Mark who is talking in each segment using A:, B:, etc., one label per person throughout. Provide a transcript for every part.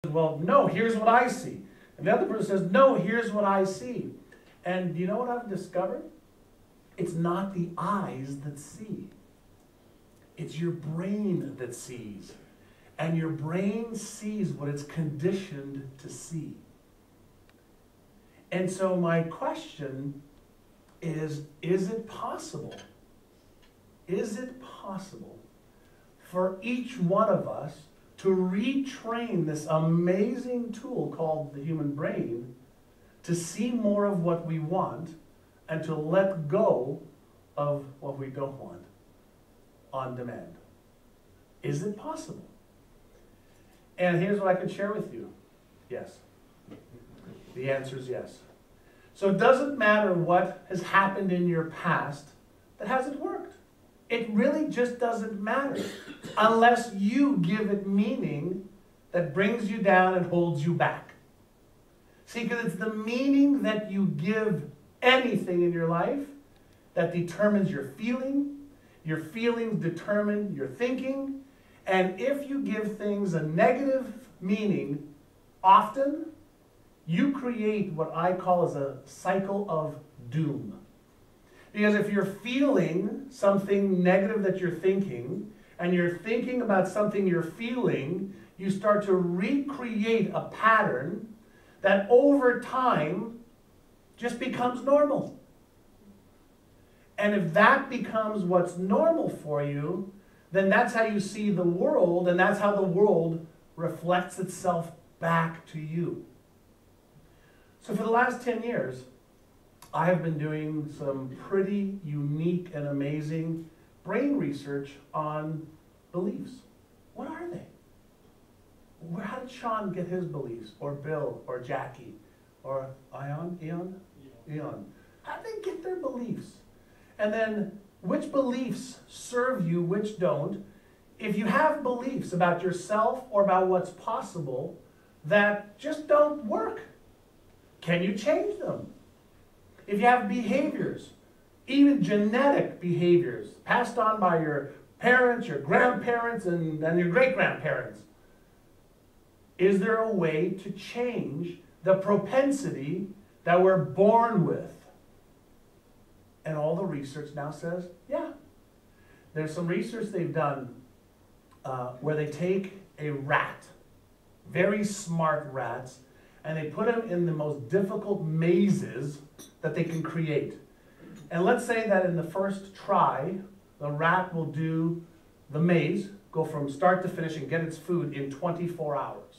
A: Well, no, here's what I see. And the other person says, no, here's what I see. And you know what I've discovered? It's not the eyes that see. It's your brain that sees. And your brain sees what it's conditioned to see. And so my question is it possible? Is it possible for each one of us to retrain this amazing tool called the human brain to see more of what we want and to let go of what we don't want on demand? Is it possible? And here's what I can share with you. Yes. The answer is yes. So it doesn't matter what has happened in your past that hasn't worked. It really just doesn't matter unless you give it meaning that brings you down and holds you back. See, because it's the meaning that you give anything in your life that determines your feeling. Your feelings determine your thinking. And if you give things a negative meaning often, you create what I call as a cycle of doom. Because if you're feeling something negative that you're thinking, and you're thinking about something you're feeling, you start to recreate a pattern that over time just becomes normal. And if that becomes what's normal for you, then that's how you see the world, and that's how the world reflects itself back to you. So for the last 10 years, I have been doing some pretty unique and amazing brain research on beliefs. What are they? How did Sean get his beliefs? Or Bill? Or Jackie? Or Eon? How did they get their beliefs? And then, which beliefs serve you, which don't? If you have beliefs about yourself or about what's possible that just don't work, can you change them? If you have behaviors, even genetic behaviors, passed on by your parents, your grandparents, and your great-grandparents, is there a way to change the propensity that we're born with? And all the research now says, yeah. There's some research they've done where they take a rat, very smart rats, and they put them in the most difficult mazes that they can create. And let's say that in the first try, the rat will do the maze, go from start to finish and get its food in 24 hours.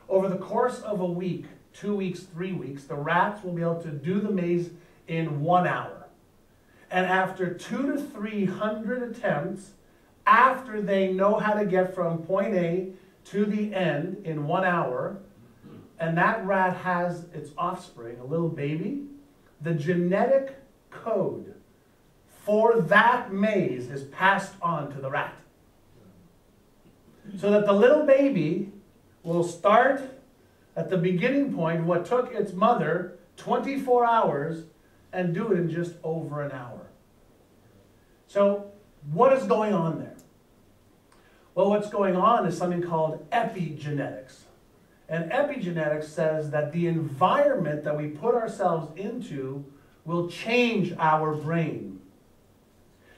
A: Over the course of a week, 2 weeks, 3 weeks, the rats will be able to do the maze in 1 hour. And after 200 to 300 attempts, after they know how to get from point A to the end in 1 hour, and that rat has its offspring, a little baby, the genetic code for that maze is passed on to the rat. So that the little baby will start at the beginning point, what took its mother 24 hours, and do it in just over an hour. So what is going on there? Well, what's going on is something called epigenetics. And epigenetics says that the environment that we put ourselves into will change our brain.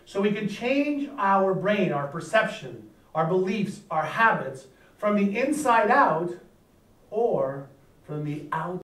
A: So we can change our brain, our perception, our beliefs, our habits from the inside out or from the outside.